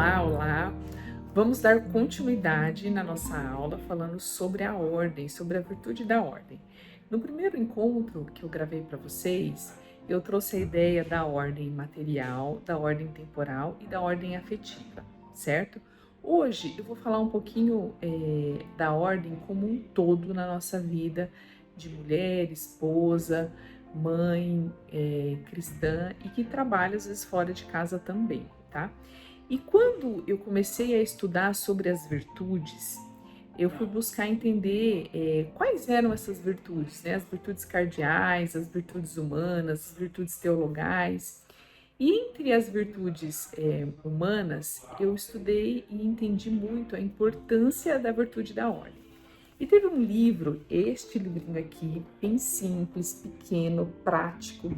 Olá, olá! Vamos dar continuidade na nossa aula falando sobre a ordem, sobre a virtude da ordem. No primeiro encontro que eu gravei para vocês, eu trouxe a ideia da ordem material, da ordem temporal e da ordem afetiva, certo? Hoje eu vou falar um pouquinho da ordem como um todo na nossa vida de mulher, esposa, mãe, cristã e que trabalha às vezes fora de casa também, tá? E quando eu comecei a estudar sobre as virtudes, eu fui buscar entender quais eram essas virtudes, né? As virtudes cardeais, as virtudes humanas, as virtudes teologais. E entre as virtudes humanas, eu estudei e entendi muito a importância da virtude da ordem. E teve um livro, este livrinho aqui, bem simples, pequeno, prático.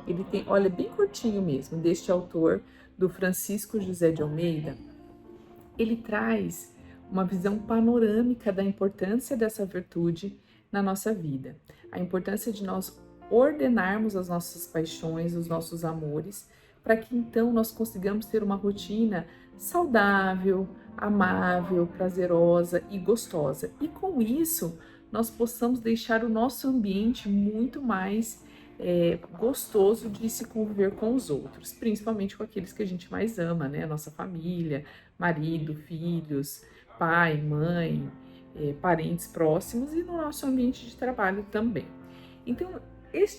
Ele tem, olha, bem curtinho mesmo, deste autor, do Francisco José de Almeida. Ele traz uma visão panorâmica da importância dessa virtude na nossa vida. A importância de nós ordenarmos as nossas paixões, os nossos amores, para que então nós consigamos ter uma rotina saudável, amável, prazerosa e gostosa. E com isso, nós possamos deixar o nosso ambiente muito mais gostoso de se conviver com os outros, principalmente com aqueles que a gente mais ama, né? Nossa família, marido, filhos, pai, mãe, parentes próximos e no nosso ambiente de trabalho também. Então,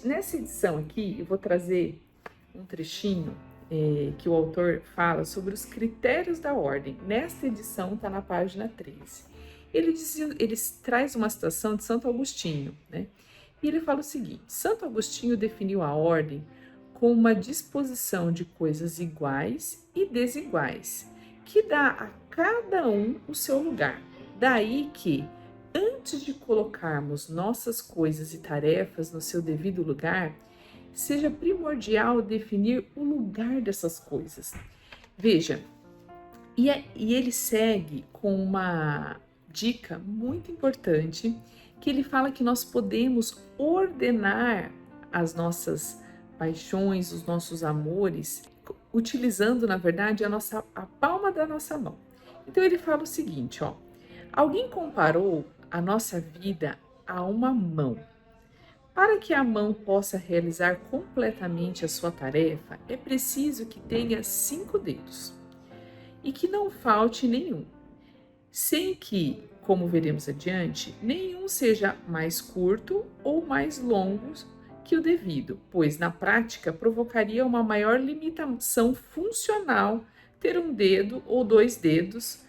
nessa edição aqui, eu vou trazer um trechinho que o autor fala sobre os critérios da ordem. Nesta edição está na página 13. Ele traz uma citação de Santo Agostinho, né? E ele fala o seguinte: Santo Agostinho definiu a ordem como uma disposição de coisas iguais e desiguais, que dá a cada um o seu lugar. Daí que, antes de colocarmos nossas coisas e tarefas no seu devido lugar, seja primordial definir o lugar dessas coisas. Veja, e ele segue com uma dica muito importante, que ele fala que nós podemos ordenar as nossas paixões, os nossos amores, utilizando, na verdade, a palma da nossa mão. Então ele fala o seguinte, ó: alguém comparou a nossa vida a uma mão. Para que a mão possa realizar completamente a sua tarefa, é preciso que tenha 5 dedos e que não falte nenhum, sem que, como veremos adiante, nenhum seja mais curto ou mais longo que o devido, pois na prática provocaria uma maior limitação funcional ter um dedo ou 2 dedos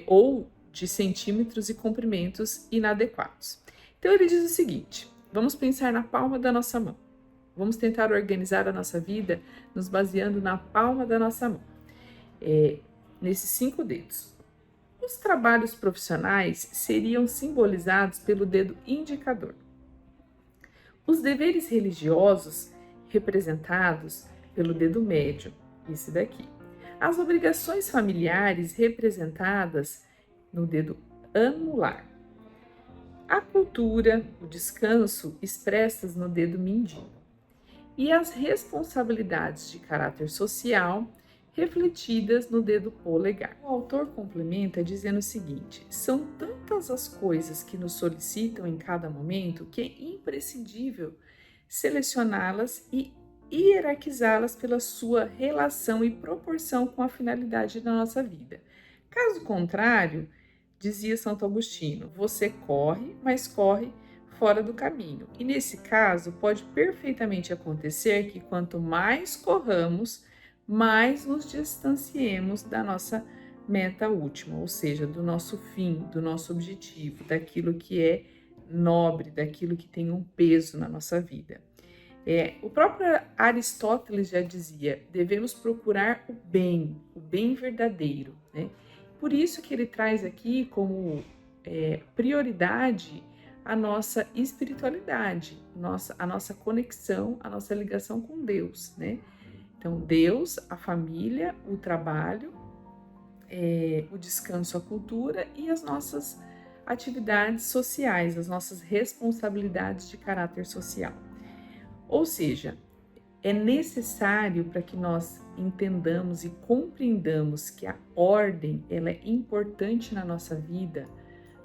ou de centímetros e comprimentos inadequados. Então ele diz o seguinte: vamos pensar na palma da nossa mão. Vamos tentar organizar a nossa vida nos baseando na palma da nossa mão, nesses 5 dedos. Os trabalhos profissionais seriam simbolizados pelo dedo indicador. Os deveres religiosos representados pelo dedo médio, esse daqui. As obrigações familiares representadas no dedo anular. A cultura, o descanso expressas no dedo mindinho. E as responsabilidades de caráter social refletidas no dedo polegar. O autor complementa dizendo o seguinte: são tantas as coisas que nos solicitam em cada momento que é imprescindível selecioná-las e hierarquizá-las pela sua relação e proporção com a finalidade da nossa vida. Caso contrário, dizia Santo Agostinho, você corre, mas corre fora do caminho. E nesse caso, pode perfeitamente acontecer que quanto mais corramos, mais nos distanciemos da nossa meta última, ou seja, do nosso fim, do nosso objetivo, daquilo que é nobre, daquilo que tem um peso na nossa vida. O próprio Aristóteles já dizia, devemos procurar o bem verdadeiro, né? Por isso que ele traz aqui como prioridade a nossa espiritualidade, a nossa conexão, a nossa ligação com Deus, né? Então, Deus, a família, o trabalho, o descanso, a cultura e as nossas atividades sociais, as nossas responsabilidades de caráter social. Ou seja, é necessário para que nós entendamos e compreendamos que a ordem ela é importante na nossa vida,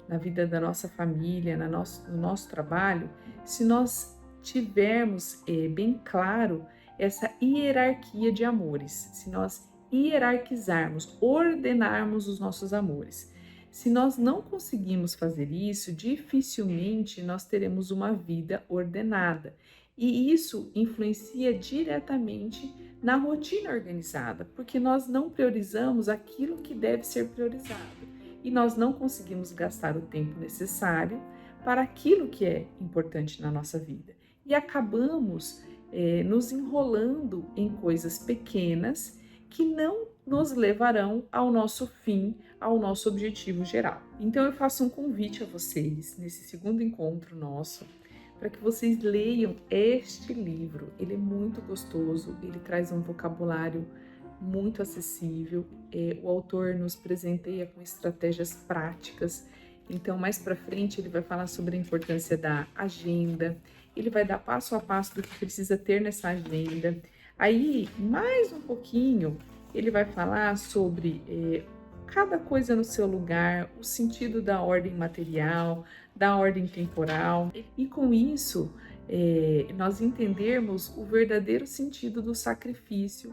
na vida da nossa família, no nosso trabalho, se nós tivermos bem claro essa hierarquia de amores, se nós hierarquizarmos, ordenarmos os nossos amores. Se nós não conseguimos fazer isso, dificilmente nós teremos uma vida ordenada. E isso influencia diretamente na rotina organizada, porque nós não priorizamos aquilo que deve ser priorizado e nós não conseguimos gastar o tempo necessário para aquilo que é importante na nossa vida. E acabamos nos enrolando em coisas pequenas que não nos levarão ao nosso fim, ao nosso objetivo geral. Então eu faço um convite a vocês nesse segundo encontro nosso, para que vocês leiam este livro. Ele é muito gostoso, ele traz um vocabulário muito acessível. O autor nos presenteia com estratégias práticas. Então, mais para frente, ele vai falar sobre a importância da agenda, ele vai dar passo a passo do que precisa ter nessa agenda. Aí, mais um pouquinho, ele vai falar sobre cada coisa no seu lugar, o sentido da ordem material, da ordem temporal, e com isso nós entendermos o verdadeiro sentido do sacrifício